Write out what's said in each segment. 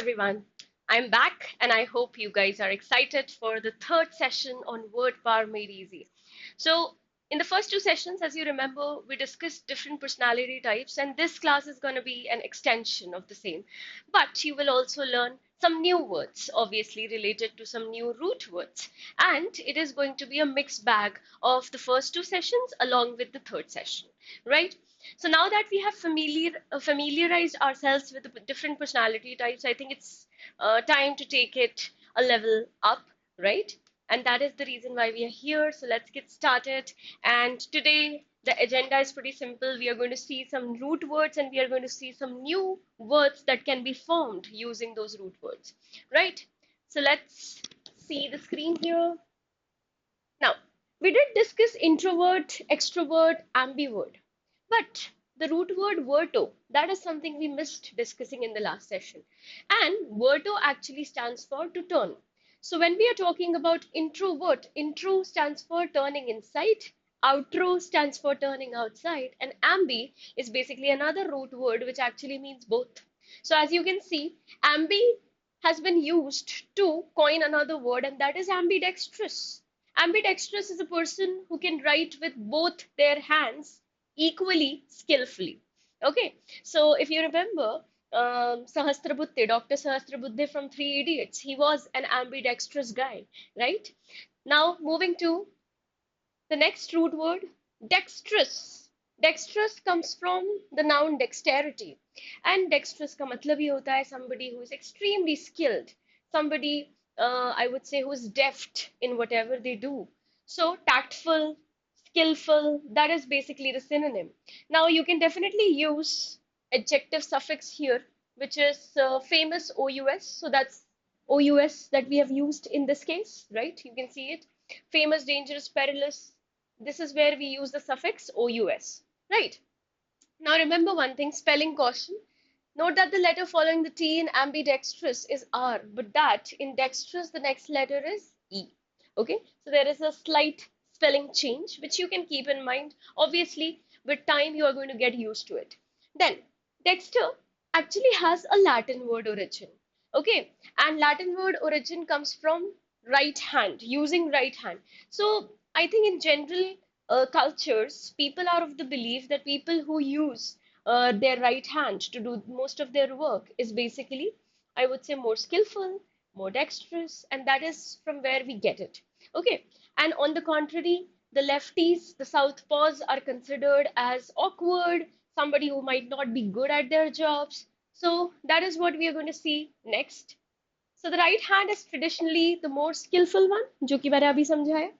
everyone. I'm back and I hope you guys are excited for the third session on word power made easy. So, in the first two sessions, as you remember, we discussed different personality types, and this class is going to be an extension of the same. But you will also learn some new words, obviously related to some new root words. And it is going to be a mixed bag of the first two sessions along with the third session, right? So now that we have familiarized ourselves with the different personality types, I think it's time to take it a level up, right? And that is the reason why we are here. So let's get started. And today, the agenda is pretty simple. We are going to see some root words and we are going to see some new words that can be formed using those root words, right? So let's see the screen here. Now, we did discuss introvert, extrovert, ambivert, but the root word verto, that is something we missed discussing in the last session. And verto actually stands for to turn. So when we are talking about introvert, intro stands for turning inside, outro stands for turning outside, and ambi is basically another root word which actually means both. So as you can see, ambi has been used to coin another word, and that is ambidextrous. Ambidextrous is a person who can write with both their hands equally skillfully. Okay, so if you remember, Sahasrabuddhe, Dr. Sahasrabuddhe from Three Idiots, he was an ambidextrous guy, right? Now, moving to the next root word, dexterous. Dexterous comes from the noun dexterity. And dexterous का मतलब ये होता है somebody who is extremely skilled, somebody I would say who is deft in whatever they do. So tactful, skillful, that is basically the synonym. Now you can definitely use adjective suffix here, which is famous OUS. So that's OUS that we have used in this case, right? You can see it. Famous, dangerous, perilous. This is where we use the suffix OUS, right? Now remember one thing, spelling caution. Note that the letter following the T in ambidextrous is R, but that in dexterous the next letter is E. Okay, so there is a slight spelling change which you can keep in mind. Obviously, with time you are going to get used to it. Then, dexter actually has a Latin word origin. Okay, and Latin word origin comes from right hand, using right hand. So I think in general cultures, people are of the belief that people who use their right hand to do most of their work is basically, I would say, more skillful, more dexterous, and that is from where we get it. Okay, and on the contrary, the lefties, the southpaws are considered as awkward, somebody who might not be good at their jobs. So that is what we are going to see next. So the right hand is traditionally the more skillful one, जो कि मैंने अभी समझाया.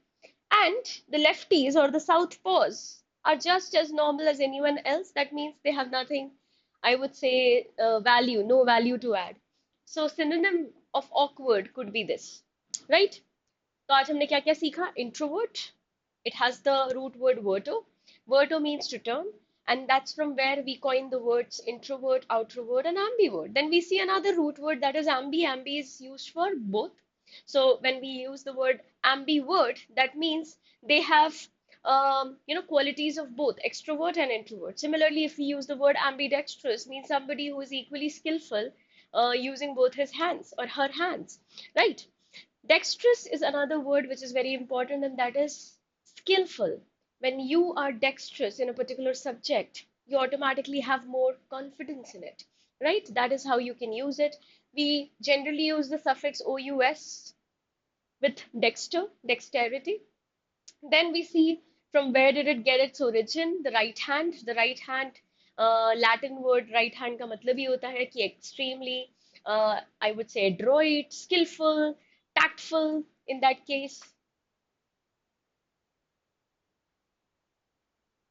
And the lefties or the southpaws are just as normal as anyone else. That means they have nothing, I would say, value, no value to add. So synonym of awkward could be this, right? तो आज हमने क्या क्या सीखा? Introvert. It has the root word verto. Verto means to turn, and that's from where we coin the words introvert, outrovert, and ambivert. Then we see another root word that is ambi. Ambi is used for both. So when we use the word ambivert, that means they have qualities of both extrovert and introvert. Similarly, if we use the word ambidextrous, means somebody who is equally skillful using both his hands or her hands, right? Dexterous is another word which is very important, and that is skillful. When you are dexterous in a particular subject, you automatically have more confidence in it, right? That is how you can use it. We generally use the suffix ous with dexter, dexterity. Then we see from where did it get its origin, the right hand. The right hand, Latin word right hand का मतलब ये होता है कि extremely, I would say adroit, skillful, tactful in that case.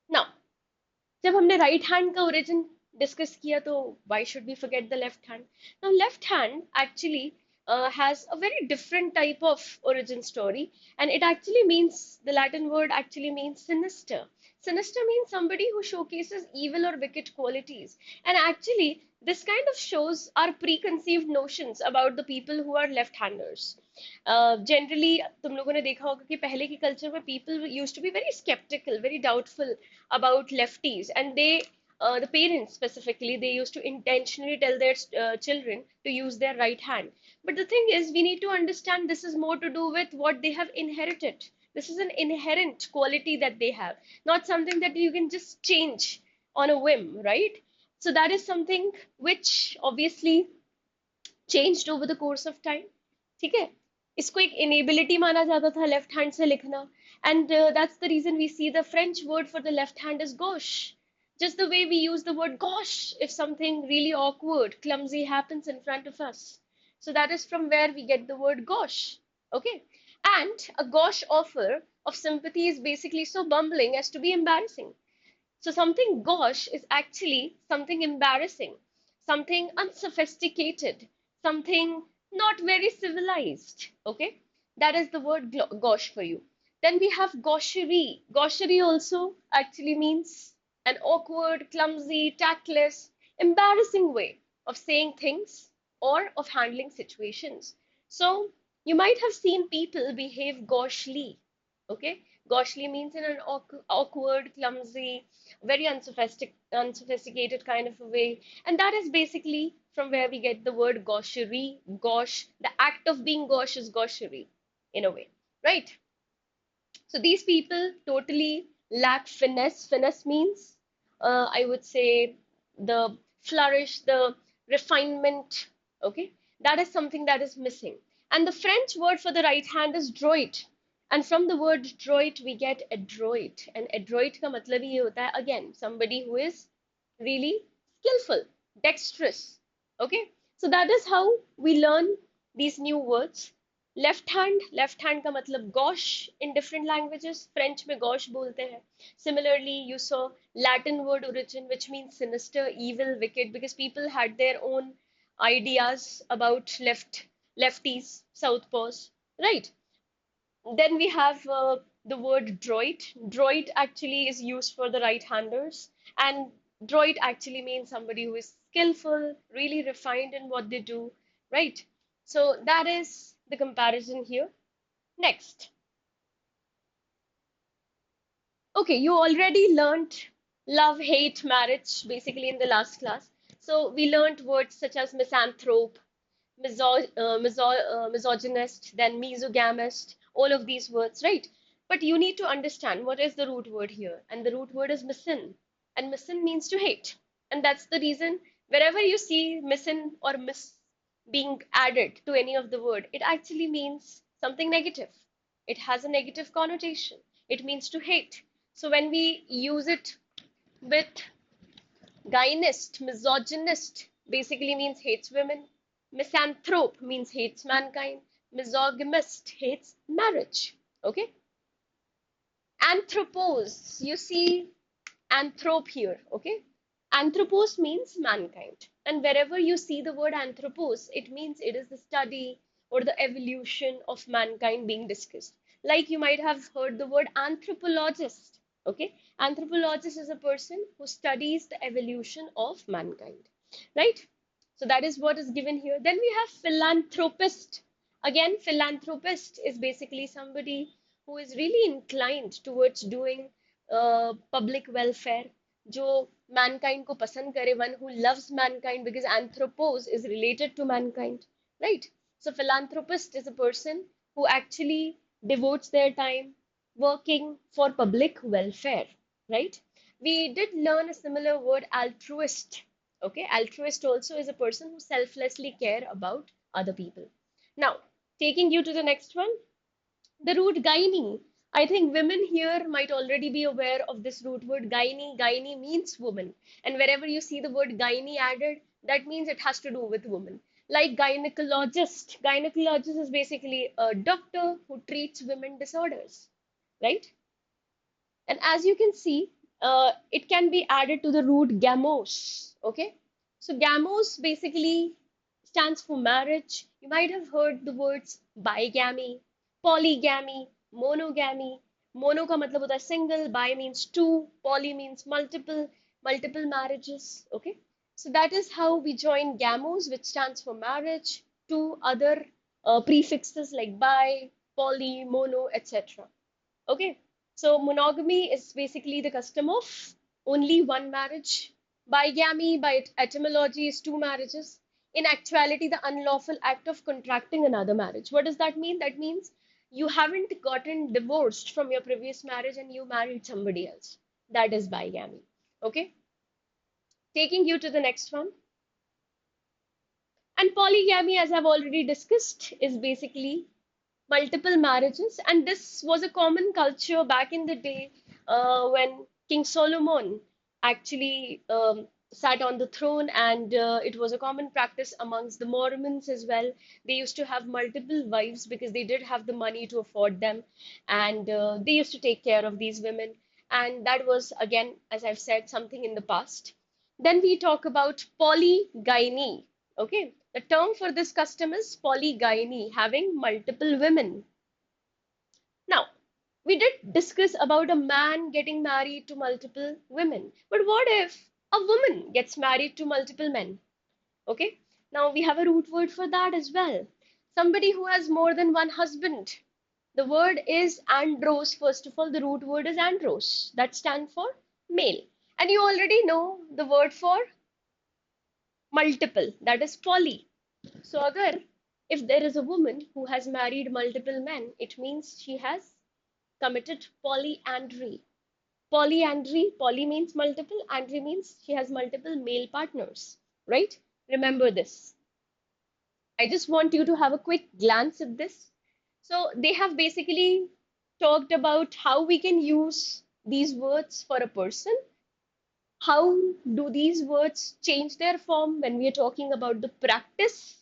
Now, जब हमने right hand का origin discuss किया तो why should we forget the left hand? Now, left hand actually has a very different type of origin story, and it actually means the Latin word actually means sinister. Sinister means somebody who showcases evil or wicked qualities, and actually, this kind of shows our preconceived notions about the people who are left-handers. Generally, तुम लोगों ने देखा होगा कि पहले की culture में people used to be very skeptical, very doubtful about lefties, and they the parents specifically, they used to intentionally tell their children to use their right hand. But the thing is, we need to understand this is more to do with what they have inherited. This is an inherent quality that they have, not something that you can just change on a whim, right? So that is something which obviously changed over the course of time. ठीक है, इसको एक inability माना जाता था left hand से लिखना, and that's the reason we see the French word for the left hand is gauche. Just the way we use the word gosh if something really awkward, clumsy happens in front of us. So that is from where we get the word gosh. Okay, and a gauche offer of sympathy is basically so bumbling as to be embarrassing. So something gauche is actually something embarrassing, something unsophisticated, something not very civilized. Okay, that is the word gauche for you. Then we have gaucherie. Gaucherie also actually means an awkward, clumsy, tactless, embarrassing way of saying things or of handling situations. So you might have seen people behave gauchely. Okay, gauchely means in an awkward, clumsy, very unsophisticated kind of a way. And that is basically from where we get the word gaucherie, gauche. The act of being gauche is gaucherie in a way, right? So these people totally lack finesse. Finesse means, I would say, the flourish, the refinement. Okay, that is something that is missing. And the French word for the right hand is droit. And from the word droit, we get adroit. And adroit का मतलब ही ये होता है, again, somebody who is really skillful, dexterous. Okay, so that is how we learn these new words. Left hand का मतलब gosh in different languages French में gosh बोलते हैं similarly you saw Latin word origin which means sinister evil wicked because people had their own ideas about lefties southpaws, right? Then we have the word droid. Droid actually is used for the right-handers, and droid actually means somebody who is skillful, really refined in what they do, right? So that is the comparison here. Next. Okay, you already learned love, hate, marriage basically in the last class. So we learned words such as misanthrope, misogynist, then mesogamist, all of these words, right? But you need to understand what is the root word here. And the root word is misin. And misin means to hate. And that's the reason wherever you see misin or mis being added to any of the word, it actually means something negative. It has a negative connotation. It means to hate. So when we use it with Gynist, misogynist basically means hates women. Misanthrope means hates mankind. Misogamist hates marriage. Okay? Anthropos, you see anthrop here. Okay? Anthropos means mankind. And wherever you see the word anthropos, it means it is the study or the evolution of mankind being discussed. Like you might have heard the word anthropologist. Okay, anthropologist is a person who studies the evolution of mankind, right? So that is what is given here. Then we have philanthropist. Again, philanthropist is basically somebody who is really inclined towards doing public welfare, जो mankind को पसंद करे, one who loves mankind because anthropos is related to mankind, right? So philanthropist is a person who actually devotes their time working for public welfare, right? We did learn a similar word, altruist. Okay, altruist also is a person who selflessly care about other people. Now, taking you to the next one, the root gynae. I think women here might already be aware of this root word gynae. Gynae means woman. And wherever you see the word gynae added, that means it has to do with woman. Like gynecologist. Gynecologist is basically a doctor who treats women disorders, right? And as you can see, it can be added to the root gamos. Okay, so gamos basically stands for marriage. You might have heard the words bigamy, polygamy, monogamy. Mono का मतलब होता है single, bi means two, poly means multiple, multiple marriages. Okay, so that is how we join gamos, which stands for marriage, to other prefixes like bi, poly, mono, etc. Okay, so monogamy is basically the custom of only one marriage. Bigamy, by etymology, is two marriages. In actuality, the unlawful act of contracting another marriage. What does that mean? That means you haven't gotten divorced from your previous marriage and you married somebody else. That is bigamy. Okay? Taking you to the next one. And polygamy, as I've already discussed, is basically multiple marriages. And this was a common culture back in the day when King Solomon actually sat on the throne, and it was a common practice amongst the Mormons as well. They used to have multiple wives because they did have the money to afford them, and they used to take care of these women. And that was, again, as I've said, something in the past. Then we talk about polygyny. Okay, the term for this custom is polygyny, having multiple women. Now, we did discuss about a man getting married to multiple women, but what if a woman gets married to multiple men? Okay, now we have a root word for that as well. Somebody who has more than one husband. The word is andros. First of all, the root word is andros. That stands for male. And you already know the word for multiple, that is poly. So, agar if there is a woman who has married multiple men, it means she has committed polyandry. Polyandry, poly means multiple, andry means she has multiple male partners, right? Remember this. I just want you to have a quick glance at this. So, they have basically talked about how we can use these words for a person. How do these words change their form when we are talking about the practice,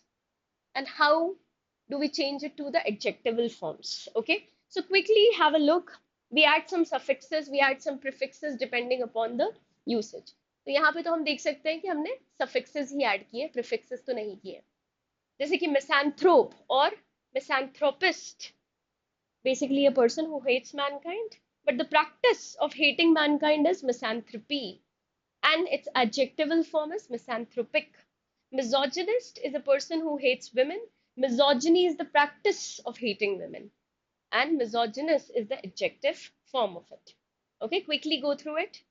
and how do we change it to the adjectival forms? Okay, so quickly have a look. We add some suffixes, we add some prefixes depending upon the usage. तो यहाँ पे तो हम देख सकते हैं कि हमने suffixes ही add किए, prefixes तो नहीं किए. जैसे कि misanthrope और misanthropist, basically a person who hates mankind, but the practice of hating mankind is misanthropy, and its adjectival form is misanthropic. Misogynist is a person who hates women. Misogyny is the practice of hating women, and misogynist is the adjective form of it. Okay, quickly go through it.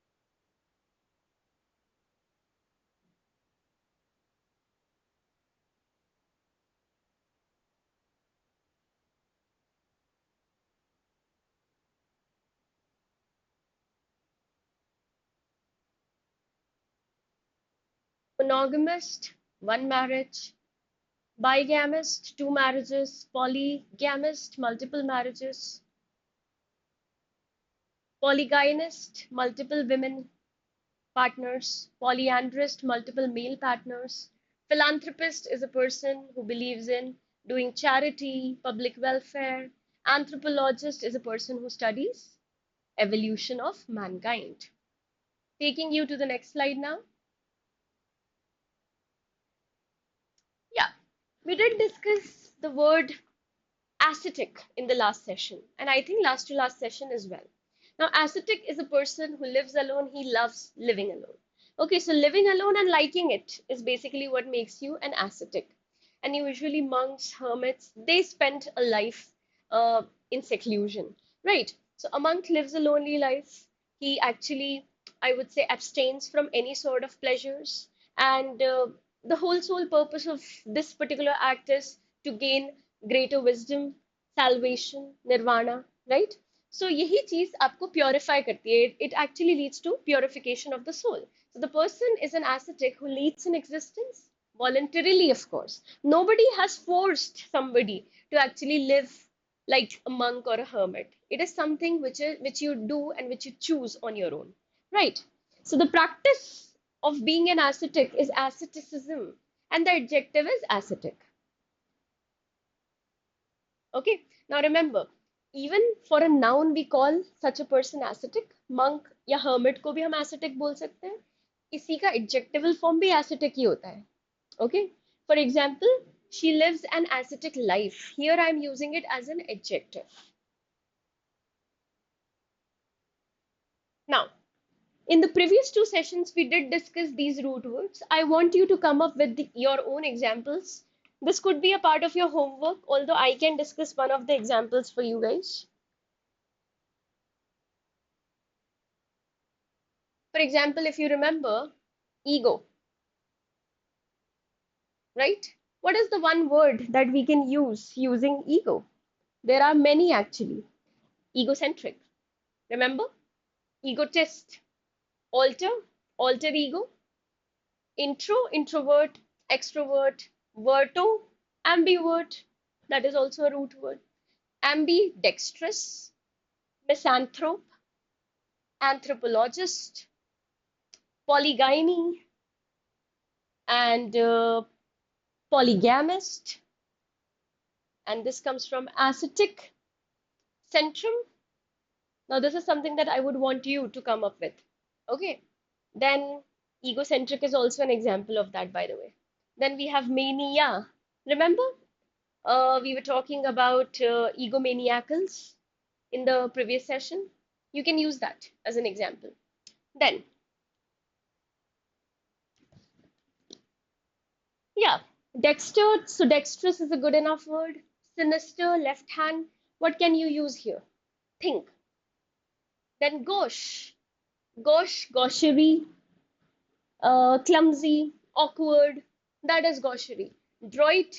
Monogamist, one marriage. Bigamist, two marriages. Polygamist, multiple marriages. Polygynist, multiple women partners. Polyandrist, multiple male partners. Philanthropist is a person who believes in doing charity, public welfare. Anthropologist is a person who studies evolution of mankind. Taking you to the next slide now. Yeah, we did discuss the word ascetic in the last session, and I think last to last session as well. Now, ascetic is a person who lives alone, he loves living alone. Okay, so living alone and liking it is basically what makes you an ascetic. And usually, monks, hermits, they spend a life in seclusion, right? So, a monk lives a lonely life. He actually, I would say, abstains from any sort of pleasures, and the whole sole purpose of this particular act is to gain greater wisdom, salvation, nirvana, right? So यही चीज आपको purify करती है. It actually leads to purification of the soul. So the person is an ascetic who leads an existence voluntarily, of course. Nobody has forced somebody to actually live like a monk or a hermit. It is something which you do and which you choose on your own, right? So the practice of being an ascetic is asceticism, and the adjective is ascetic. Okay, now remember, even for a noun we call such a person ascetic. Monk या hermit को भी हम ascetic बोल सकते हैं. इसी का adjectival form भी ascetic ही होता है. Okay, for example, she lives an ascetic life. Here I am using it as an adjective. Now, in the previous two sessions, we did discuss these root words. I want you to come up with your own examples. This could be a part of your homework, although I can discuss one of the examples for you guys. For example, if you remember, Ego, right? What is the one word that we can use using ego? There are many actually. Egocentric, remember? Egotist, alter, alter ego, intro, introvert, extrovert, verto, ambivert, that is also a root word, ambidextrous, misanthrope, anthropologist, polygyny, and polygamist, and this comes from ascetic, centrum. Now, this is something that I would want you to come up with. Okay. Then, egocentric is also an example of that, by the way. Then we have mania. Remember, we were talking about egomaniacals in the previous session. You can use that as an example. Then, yeah, dexter. So, dexterous is a good enough word. Sinister, left hand. What can you use here? Think. Then, gauche. Gauche, gaucherie, clumsy, awkward. That is gaucherie. Droit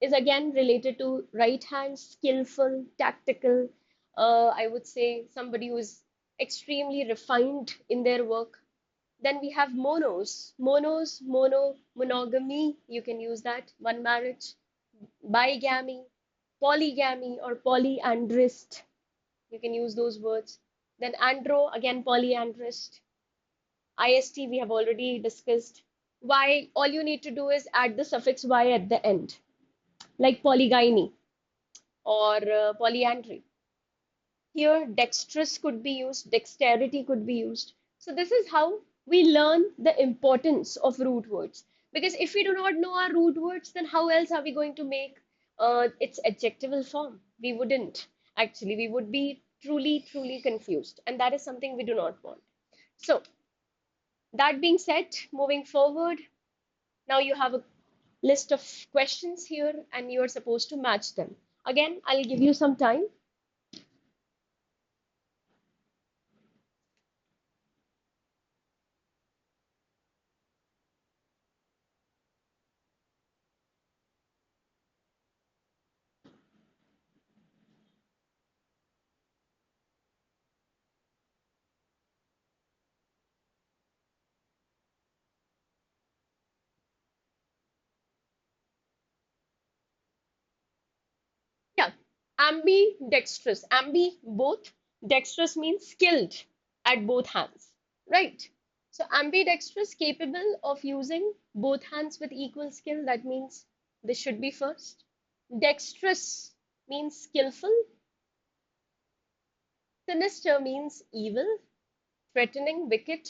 is again related to right hand, skillful, tactical. I would say somebody who is extremely refined in their work. Then we have monos. Monos, mono, monogamy. You can use that. One marriage. Bigamy, polygamy, or polyandrist. You can use those words. Then andro, again polyandrist. IST we have already discussed. Y, all you need to do is add the suffix Y at the end, like polygyny or polyandry. Here, dexterous could be used, dexterity could be used. So this is how we learn the importance of root words. Because if we do not know our root words, then how else are we going to make its adjectival form? We wouldn't. Actually, we would be truly, truly confused. And that is something we do not want. So that being said, moving forward, now you have a list of questions here and you are supposed to match them. Again, I'll give you some time. Yeah, ambidextrous. Ambi, both. Dexterous means skilled at both hands, right? So ambidextrous, capable of using both hands with equal skill. That means this should be first. Dexterous means skillful. Sinister means evil, threatening, wicked.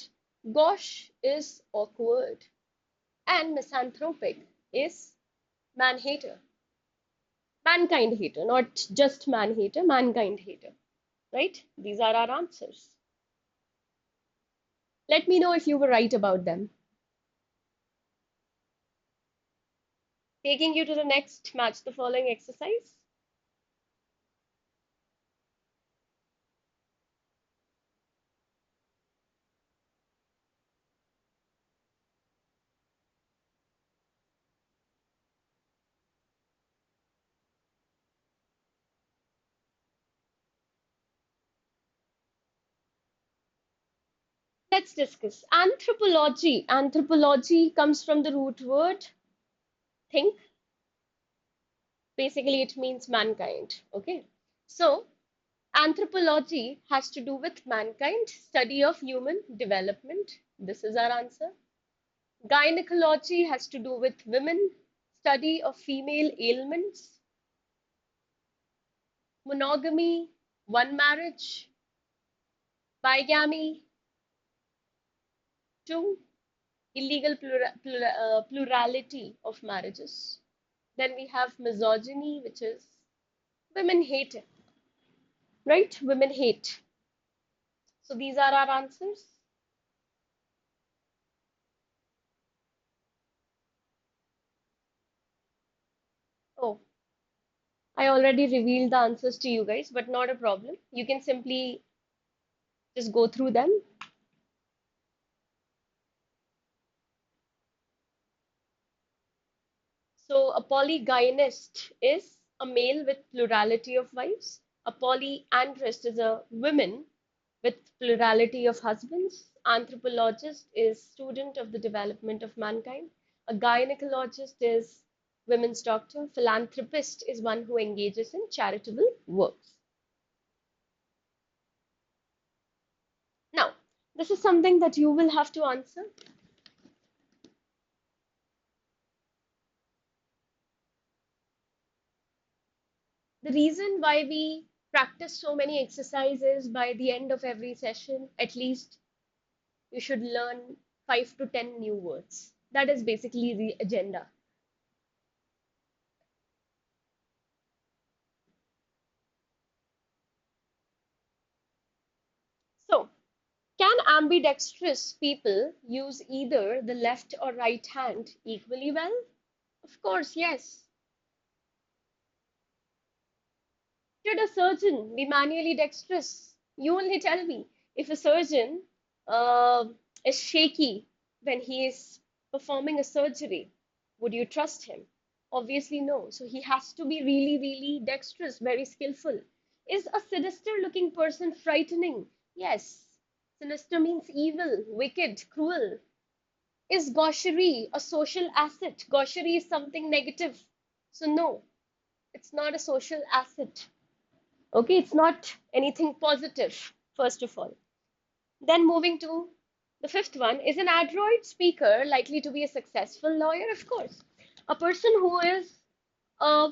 Gauche is awkward. And misanthropic is man hater. Mankind hater, not just man hater, mankind hater. Right? These are our answers. Let me know if you were right about them. Taking you to the next match the following exercise. Let's discuss anthropology. Anthropology comes from the root word think. Basically, it means mankind. Okay. So, anthropology has to do with mankind, study of human development. This is our answer. Gynecology has to do with women, study of female ailments. Monogamy, one marriage. Bigamy, two, illegal plurality of marriages. Then we have misogyny, which is women hate, right? Women hate. So these are our answers. Oh, I already revealed the answers to you guys, but not a problem. You can simply just go through them. So a polygynist is a male with plurality of wives. A polyandrist is a woman with plurality of husbands. Anthropologist is student of the development of mankind. A gynecologist is women's doctor. Philanthropist is one who engages in charitable works. Now, this is something that you will have to answer. The reason why we practice so many exercises, by the end of every session, at least you should learn 5 to 10 new words. That is basically the agenda. So, can ambidextrous people use either the left or right hand equally well? Of course, yes. Should a surgeon be manually dexterous? You only tell me. If a surgeon uh, is shaky when he is performing a surgery, would you trust him? Obviously, no. So he has to be really, really dexterous, very skillful. Is a sinister looking person frightening? Yes. Sinister means evil, wicked, cruel. Is gaucherie a social asset? Gaucherie is something negative. So, no, it's not a social asset. Okay, it's not anything positive, first of all. Then moving to the fifth one, is an adroit speaker likely to be a successful lawyer? Of course. A person who is a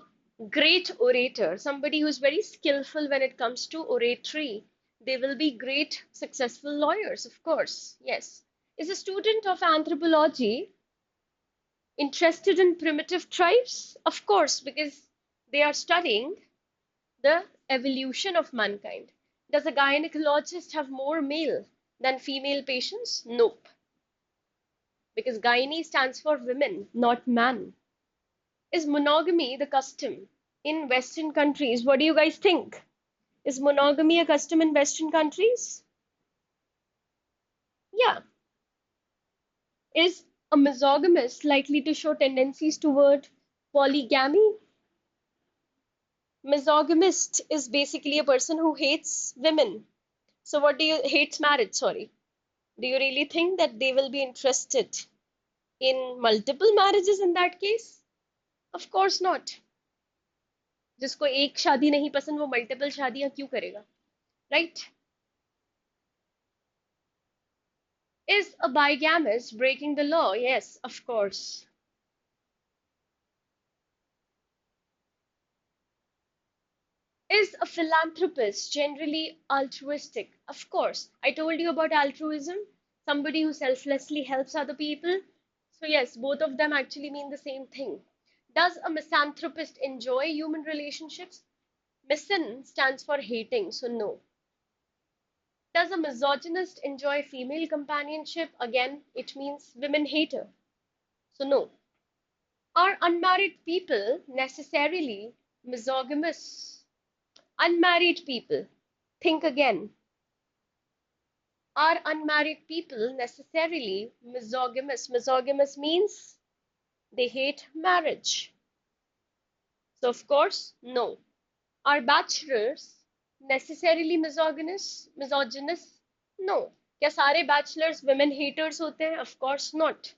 great orator, somebody who's very skillful when it comes to oratory, they will be great successful lawyers, of course. Yes. Is a student of anthropology interested in primitive tribes? Of course, because they are studying the evolution of mankind. Does a gynecologist have more male than female patients? Nope. Because gyne stands for women, not man. Is monogamy the custom in Western countries? What do you guys think? Is monogamy a custom in Western countries? Yeah. Is a misogynist likely to show tendencies toward polygamy? Misogynist is basically a person who hates women. So what do you hates marriage, sorry. Do you really think that they will be interested in multiple marriages in that case? Of course not. जिसको एक शादी नहीं पसंद वो multiple शादियां क्यों करेगा? Right? Is a bigamist breaking the law? Yes, of course. Is a philanthropist generally altruistic? Of course. I told you about altruism, somebody who selflessly helps other people. So, yes, both of them actually mean the same thing. Does a misanthropist enjoy human relationships? Misan stands for hating, so no. Does a misogynist enjoy female companionship? Again, it means women hater, so no. Are unmarried people necessarily misogynous? Unmarried people, think again. Are unmarried people necessarily misogynous? Misogynous means they hate marriage. So, of course, no. Are bachelors necessarily misogynous? Misogynous? No. क्या सारे bachelors women haters होते हैं? Of course not.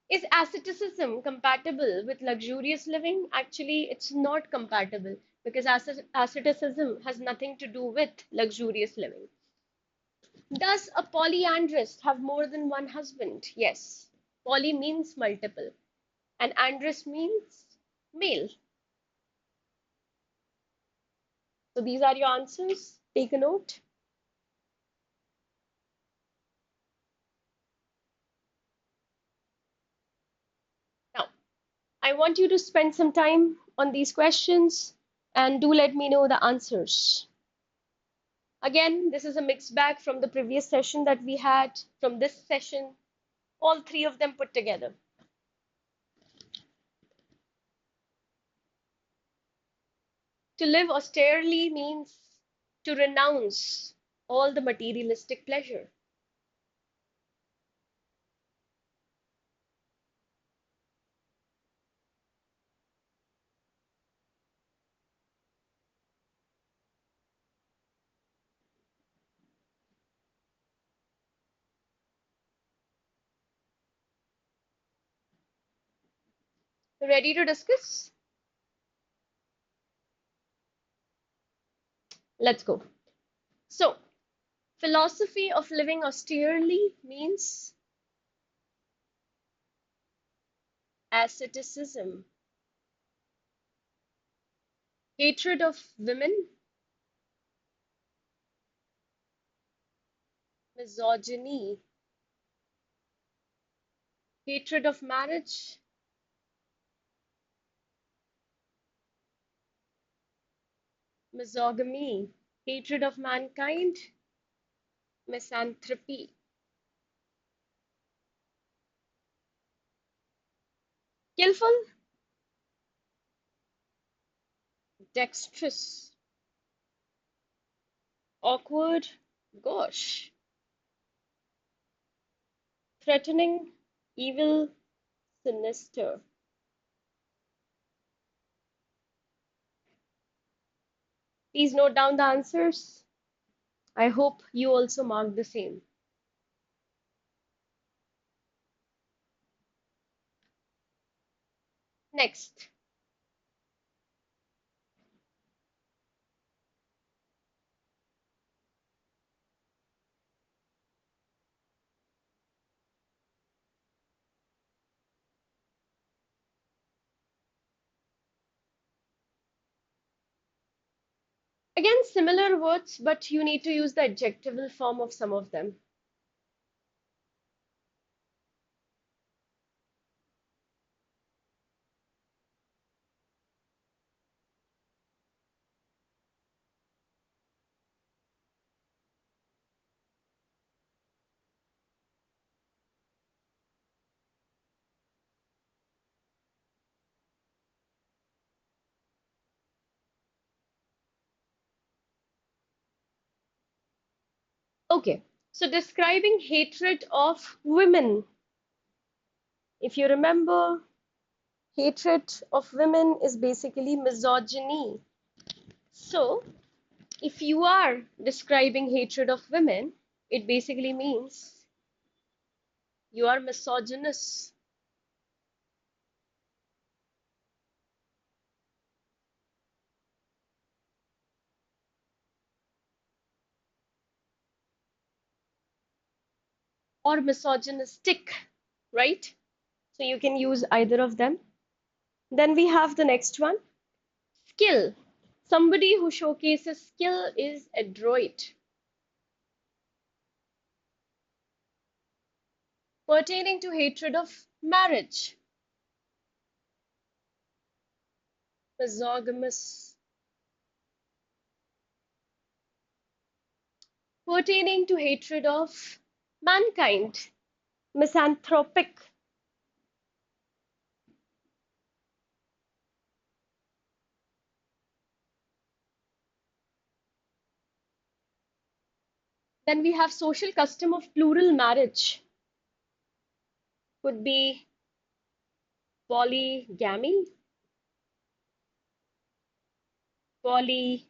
Is asceticism compatible with luxurious living? Actually, it's not compatible because asceticism has nothing to do with luxurious living. Does a polyandrist have more than one husband? Yes. Poly means multiple, and andrist means male. So these are your answers. Take a note. Now, I want you to spend some time on these questions and do let me know the answers. Again, this is a mixed bag from the previous session that we had, from this session, all three of them put together. To live austerely means to renounce all the materialistic pleasure. Ready to discuss? Let's go. So, philosophy of living austerely means asceticism, hatred of women, misogyny, hatred of marriage, misogamy, hatred of mankind, misanthropy, skillful, dexterous, awkward, gauche, threatening, evil, sinister. Please note down the answers. I hope you also mark the same. Next, again, similar words, but you need to use the adjectival form of some of them. Okay, so describing hatred of women. If you remember, hatred of women is basically misogyny. So, if you are describing hatred of women, it basically means you are misogynist or misogynistic, right? So you can use either of them. Then we have the next one, skill. Somebody who showcases skill is adroit. Pertaining to hatred of marriage, misogynist. Pertaining to hatred of mankind, misanthropic. Then we have social custom of plural marriage. Could be polygamy, polyandry,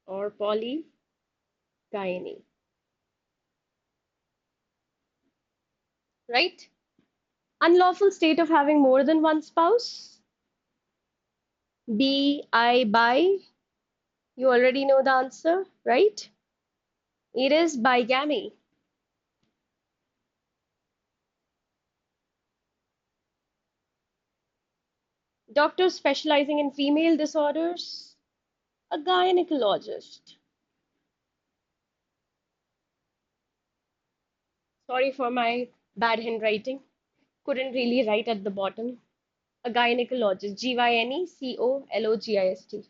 or polygyny, right? Unlawful state of having more than one spouse. Bi. You already know the answer, right? It is bigamy. Doctor specializing in female disorders, a gynecologist. Sorry for my bad handwriting. Couldn't really write at the bottom. A gynecologist, gynecologist.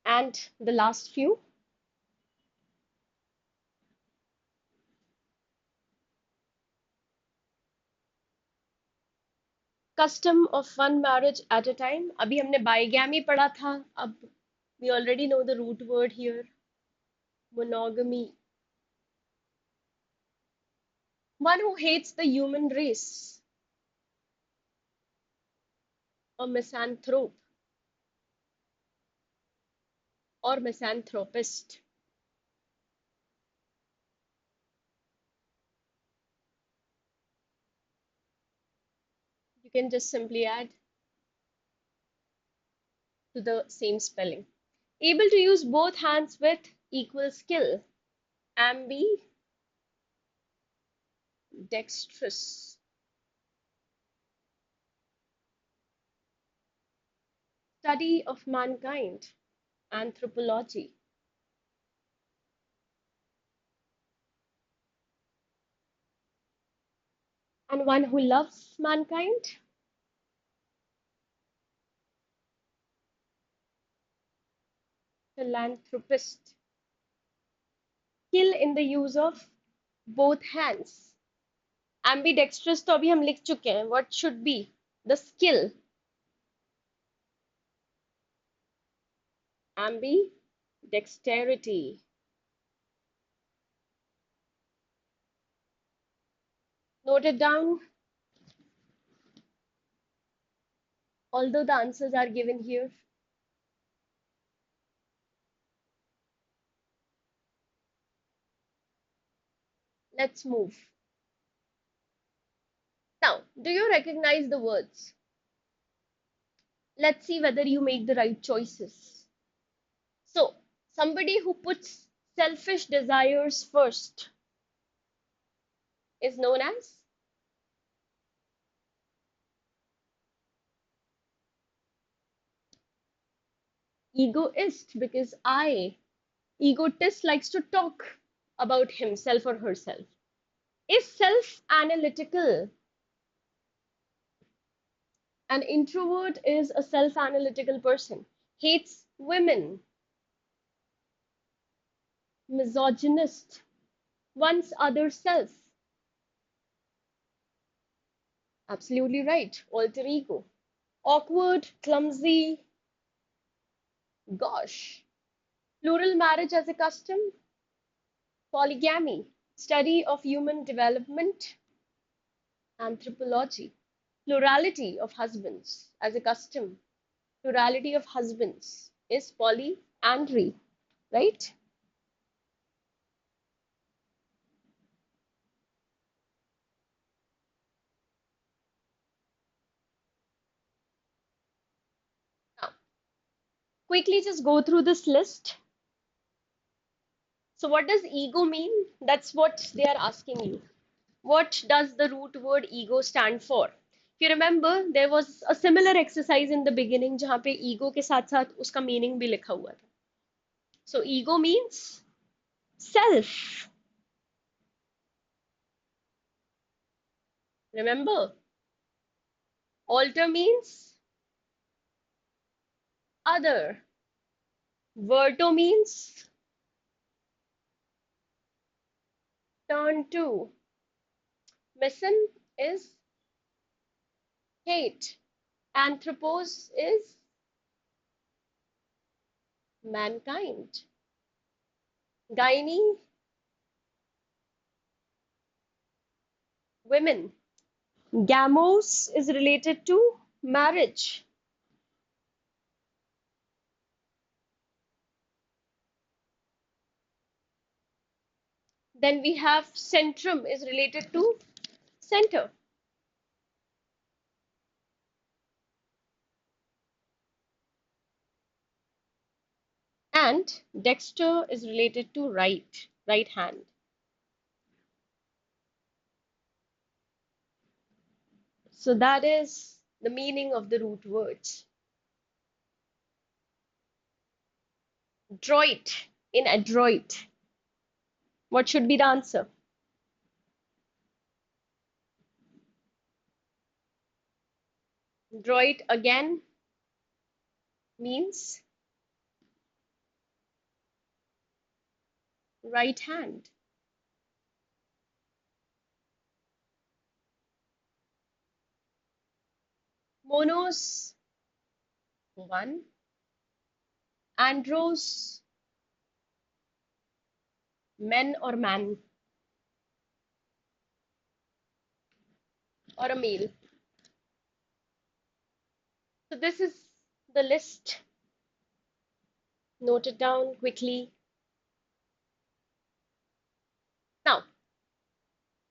And the last few, custom of one marriage at a time. अभी हमने bigamy पढ़ा था. अब we already know the root word here, monogamy. One who hates the human race, a misanthrope or misanthropist. can just simply add to the same spelling. Able to use both hands with equal skill. Ambidextrous. Study of mankind. Anthropology. And one who loves mankind. Philanthropist. Skill in the use of both hands. Ambidextrous तो अभी हम लिख चुके हैं. What should be the skill? Ambidexterity. Note it down. Although the answers are given here. Let's move. Now, do you recognize the words? Let's see whether you make the right choices. So, somebody who puts selfish desires first is known as egoist, because egotist likes to talk about himself or herself. Is self-analytical. An introvert is a self-analytical person. Hates women. Misogynist. One's other self. Absolutely right. Alter ego. Awkward, clumsy. Gosh. Plural marriage as a custom. Polygamy. Study of human development. Anthropology. Plurality of husbands as a custom. Plurality of husbands is polyandry, right? Now, quickly just go through this list. So what does ego mean? That's what they are asking you. What does the root word ego stand for? If you remember, there was a similar exercise in the beginning जहाँ पे ego के साथ साथ उसका meaning भी लिखा हुआ था. So ego means self. Remember, alter means other. Verto means turn to. Mesen is hate. Anthropos is mankind. Gynae, women. Gamos is related to marriage. Then we have centrum is related to center. And dexter is related to right hand. So that is the meaning of the root words. Droit in adroit. What should be the answer? Droit again means right hand. Monos, one. Andros, men or man, or a male. So this is the list. Note it down quickly.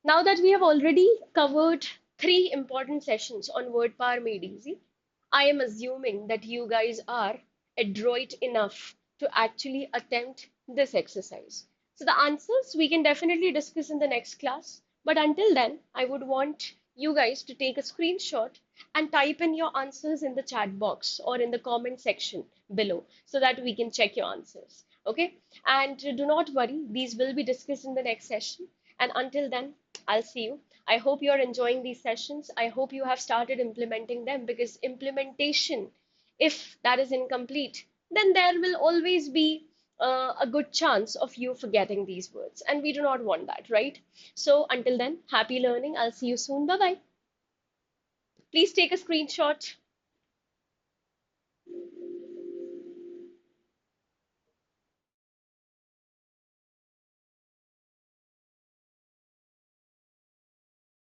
Now that we have already covered three important sessions on word power made easy. I am assuming that you guys are adroit enough to actually attempt this exercise. So the answers we can definitely discuss in the next class. But until then, I would want you guys to take a screenshot and type in your answers in the chat box or in the comment section below so that we can check your answers. Okay? And do not worry, these will be discussed in the next session. And until then, I'll see you. I hope you're enjoying these sessions. I hope you have started implementing them, because implementation, if that is incomplete, then there will always be a good chance of you forgetting these words. And we do not want that, right? So until then, happy learning. I'll see you soon. Bye bye. Please take a screenshot.